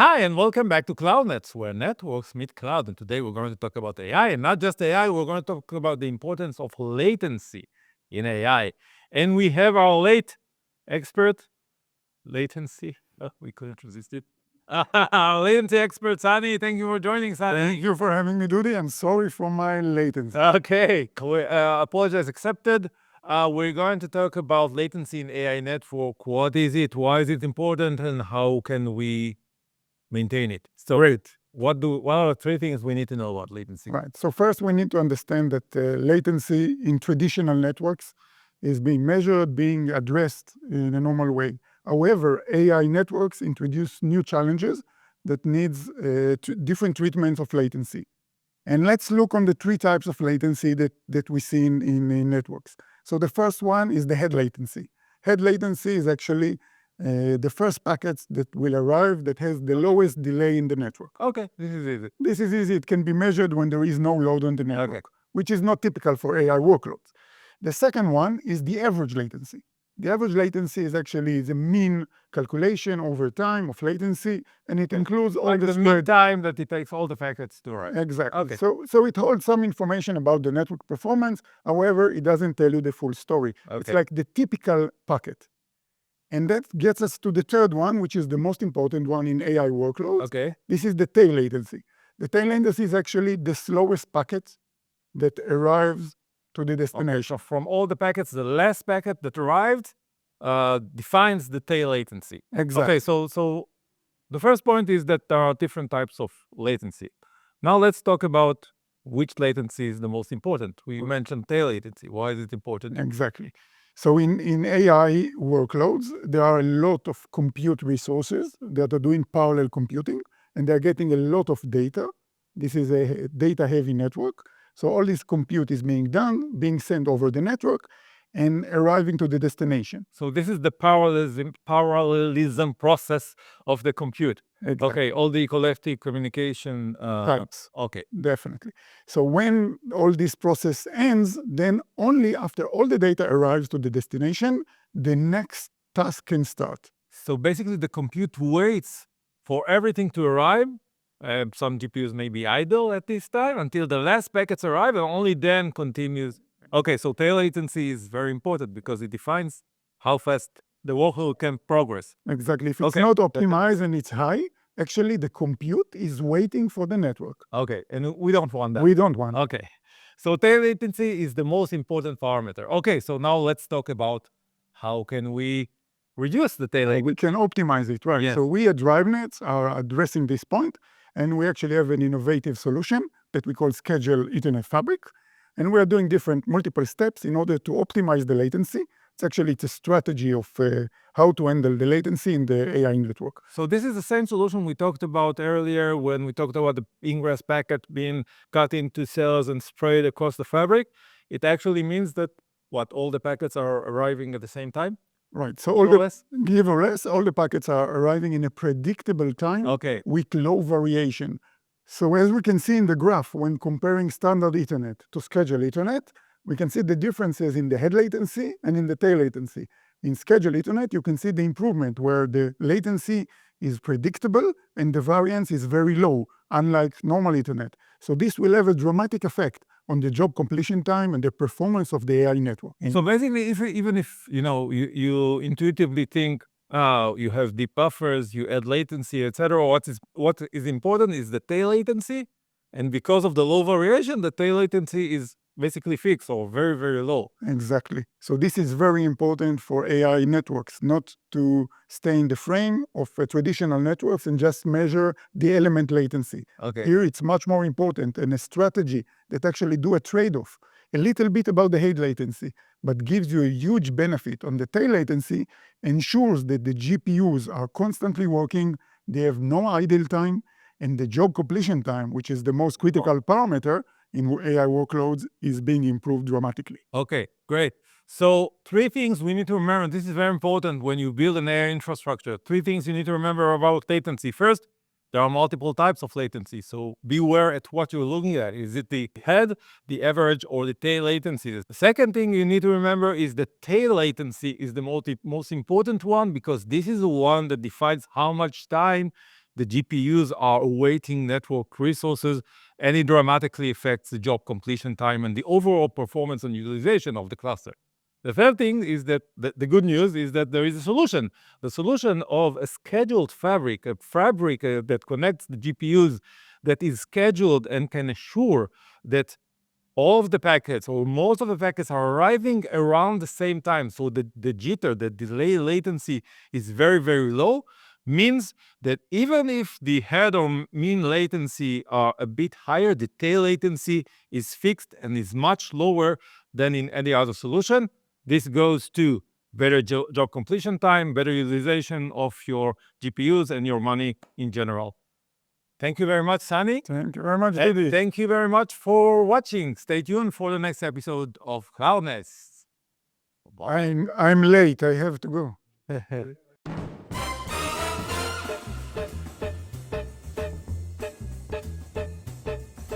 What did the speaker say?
Hi, and welcome back to CloudNets, where networks meet cloud. And today we're going to talk about AI, and not just AI, we're going to talk about the importance of latency in AI. And we have our late expert, latency. We couldn't resist it. Our latency expert, Sani. Thank you for joining, Sani. Thank you for having me, Dudi, and sorry for my latency. Okay, apologize accepted. We're going to talk about latency in AI network. What is it? Why is it important? And how can we maintain it? So, Great. what are the three things we need to know about latency? Right. So first, we need to understand that latency in traditional networks is being measured, being addressed in a normal way. However, AI networks introduce new challenges that needs different treatments of latency. And let's look on the three types of latency that we see in networks. So the first one is the head latency. Head latency is actually the first packets that will arrive that has the lowest delay in the network. Okay, this is easy. This is easy. It can be measured when there is no load on the network, which is not typical for AI workloads. The second one is the average latency. The average latency is actually the mean calculation over time of latency, and it includes all the mean time that it takes all the packets to arrive. Exactly. Okay. So it holds some information about the network performance. However, it doesn't tell you the full story. Okay. It's like the typical packet. And that gets us to the third one, which is the most important one in AI workloads. Okay. This is the tail latency. The tail latency is actually the slowest packet that arrives to the destination. Okay, so from all the packets, the last packet that arrived defines the tail latency. Exactly. Okay, so the first point is that there are different types of latency. Now let's talk about which latency is the most important. We mentioned tail latency. Why is it important? Exactly. So in AI workloads, there are a lot of compute resources that are doing parallel computing, and they're getting a lot of data. This is a data-heavy network. So all this compute is being done, being sent over the network, and arriving to the destination. So this is the parallelism process of the compute. Exactly. Okay, all the collective communication types. Okay. Definitely. So when all this process ends, then only after all the data arrives to the destination, the next task can start. So basically the compute waits for everything to arrive. Some GPUs may be idle at this time until the last packets arrive, and only then continues. Okay, so tail latency is very important because it defines how fast the workload can progress. Exactly. If it's not optimized and it's high, actually the compute is waiting for the network. Okay, and we don't want that. We don't want. Okay, so tail latency is the most important parameter. Okay, so now let's talk about how can we reduce the tail latency. We can optimize it, right? Yes. So we at DriveNets are addressing this point, and we actually have an innovative solution that we call Scheduled Ethernet Fabric. And we are doing multiple steps in order to optimize the latency. It's a strategy of how to handle the latency in the AI network. So this is the same solution we talked about earlier when we talked about the ingress packet being cut into cells and sprayed across the fabric. It actually means that all the packets are arriving at the same time? Right. So all the packets are arriving in a predictable time with low variation. So as we can see in the graph, when comparing standard Ethernet to scheduled Ethernet, we can see the differences in the head latency and in the tail latency. In scheduled Ethernet, you can see the improvement where the latency is predictable and the variance is very low, unlike normal Ethernet. So this will have a dramatic effect on the job completion time and the performance of the AI network. So basically, even if you intuitively think, you have deep buffers, you add latency, etc. What is important is the tail latency, and because of the low variation, the tail latency is basically fixed or very, very low. Exactly. So this is very important for AI networks, not to stay in the frame of traditional networks and just measure the element latency. Okay. Here it's much more important, and a strategy that actually do a trade-off, a little bit about the head latency, but gives you a huge benefit on the tail latency, ensures that the GPUs are constantly working, they have no idle time, and the job completion time, which is the most critical parameter in AI workloads, is being improved dramatically. Okay, great. So 3 things we need to remember. This is very important when you build an AI infrastructure. 3 things you need to remember about latency. First, there are multiple types of latency, so beware at what you're looking at. Is it the head, the average, or the tail latency? The second thing you need to remember is the tail latency is the most important one, because this is the one that defines how much time the GPUs are awaiting network resources, and it dramatically affects the job completion time and the overall performance and utilization of the cluster. The third thing is that the good news is that there is a solution. The solution of a scheduled fabric, a fabric that connects the GPUs, that is scheduled and can assure that all of the packets or most of the packets are arriving around the same time. So the jitter, the delay latency is very, very low, means that even if the head or mean latency are a bit higher, the tail latency is fixed and is much lower than in any other solution. This goes to better job completion time, better utilization of your GPUs and your money in general. Thank you very much, Sunny. Thank you very much, And Didi. thank you very much for watching. Stay tuned for the next episode of Cloudness. I'm late. I have to go.